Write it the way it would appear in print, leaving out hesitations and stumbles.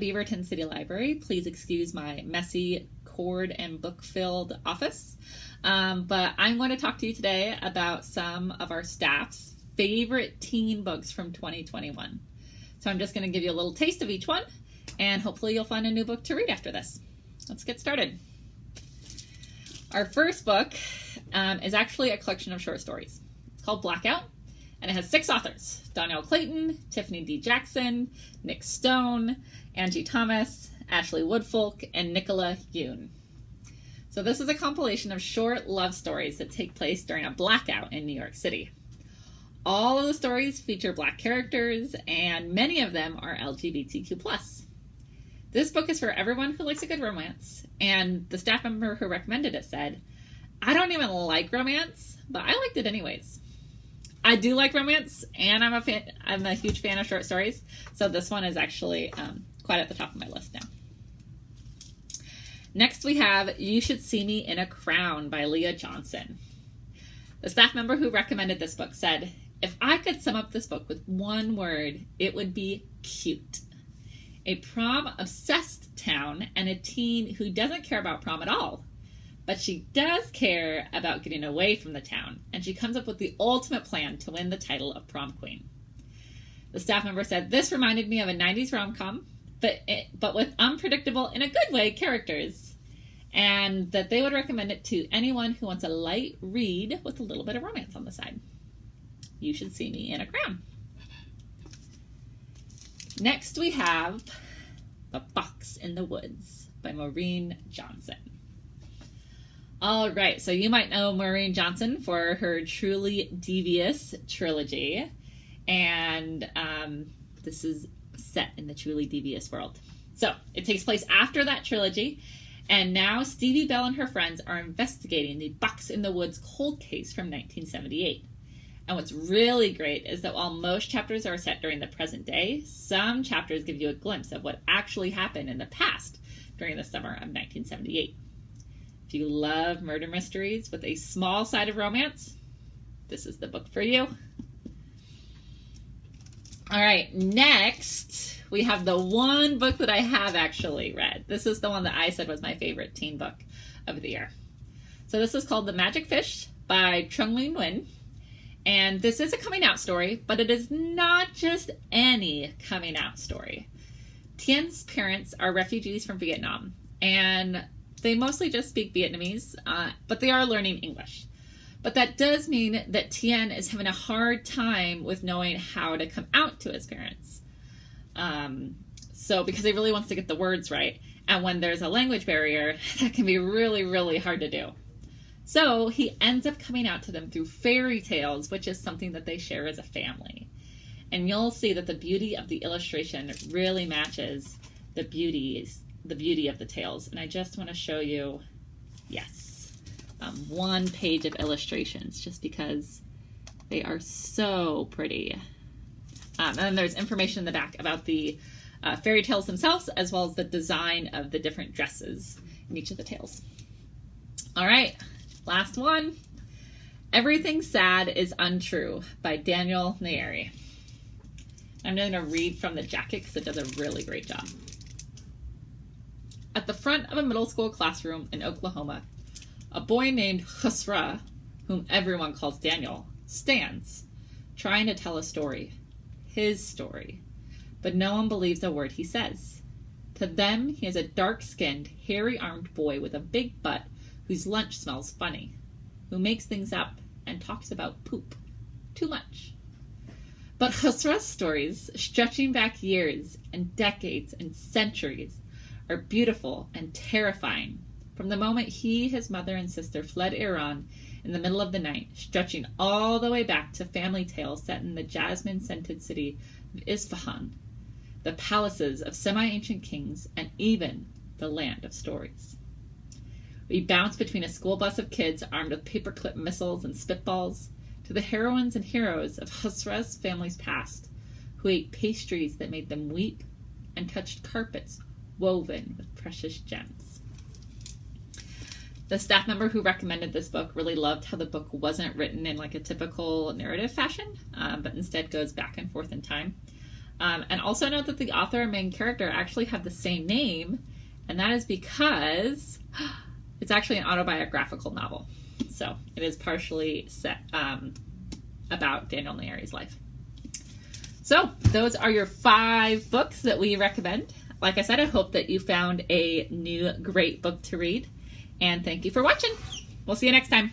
Beaverton City Library. Please excuse my messy, cord and book-filled office. But I'm going to talk to you today about some of our staff's favorite teen books from 2021. So I'm just going to give you a little taste of each one, and hopefully you'll find a new book to read after this. Let's get started. Our first book is actually a collection of short stories. It's called Blackout, and it has 6 authors: Dhonielle Clayton, Tiffany D. Jackson, Nick Stone, Angie Thomas, Ashley Woodfolk, and Nicola Yoon. So this is a compilation of short love stories that take place during a blackout in New York City. All of the stories feature Black characters, and many of them are LGBTQ+. This book is for everyone who likes a good romance, and the staff member who recommended it said, "I don't even like romance, but I liked it anyways." I do like romance, and I'm a huge fan of short stories, so this one is actually quite at the top of my list now. Next we have You Should See Me in a Crown by Leah Johnson. The staff member who recommended this book said, "If I could sum up this book with one word, it would be cute. A prom-obsessed town and a teen who doesn't care about prom at all. But she does care about getting away from the town, and she comes up with the ultimate plan to win the title of prom queen." The staff member said, "This reminded me of a 90s rom-com, but with unpredictable, in a good way, characters, and that they would recommend it to anyone who wants a light read with a little bit of romance on the side. You Should See Me in a Crown." Next we have The Fox in the Woods by Maureen Johnson. All right, so you might know Maureen Johnson for her Truly Devious trilogy, and this is set in the Truly Devious world. So it takes place after that trilogy, and now Stevie Bell and her friends are investigating the Fox in the Woods cold case from 1978. And what's really great is that while most chapters are set during the present day, some chapters give you a glimpse of what actually happened in the past during the summer of 1978. If you love murder mysteries with a small side of romance, this is the book for you. All right, next we have the one book that I have actually read. This is the one that I said was my favorite teen book of the year. So this is called The Magic Fish by Trung Nguyen. And this is a coming out story, but it is not just any coming out story. Tien's parents are refugees from Vietnam, and they mostly just speak Vietnamese, but they are learning English. But that does mean that Tien is having a hard time with knowing how to come out to his parents. Because he really wants to get the words right. And when there's a language barrier, that can be really, really hard to do. So he ends up coming out to them through fairy tales, which is something that they share as a family. And you'll see that the beauty of the illustration really matches the beauty of the tales. And I just want to show you, one page of illustrations, just because they are so pretty. And then there's information in the back about the fairy tales themselves, as well as the design of the different dresses in each of the tales. All right. Last one, Everything Sad is Untrue by Nayeri. I'm going to read from the jacket because it does a really great job. At the front of a middle school classroom in Oklahoma, a boy named Khusra, whom everyone calls Daniel, stands, trying to tell a story, his story, but no one believes a word he says. To them, he is a dark-skinned, hairy-armed boy with a big butt whose lunch smells funny, who makes things up and talks about poop too much. But Khusra's stories, stretching back years and decades and centuries, are beautiful and terrifying. From the moment he, his mother, and sister fled Iran in the middle of the night, stretching all the way back to family tales set in the jasmine-scented city of Isfahan, the palaces of semi-ancient kings, and even the land of stories. We bounce between a school bus of kids armed with paperclip missiles and spitballs to the heroines and heroes of Khusra's family's past, who ate pastries that made them weep and touched carpets woven with precious gems. The staff member who recommended this book really loved how the book wasn't written in like a typical narrative fashion, but instead goes back and forth in time. And also note that the author and main character actually have the same name, and that is because it's actually an autobiographical novel. So it is partially set about Daniel Nayeri's life. So those are your 5 books that we recommend. Like I said, I hope that you found a new great book to read. And thank you for watching. We'll see you next time.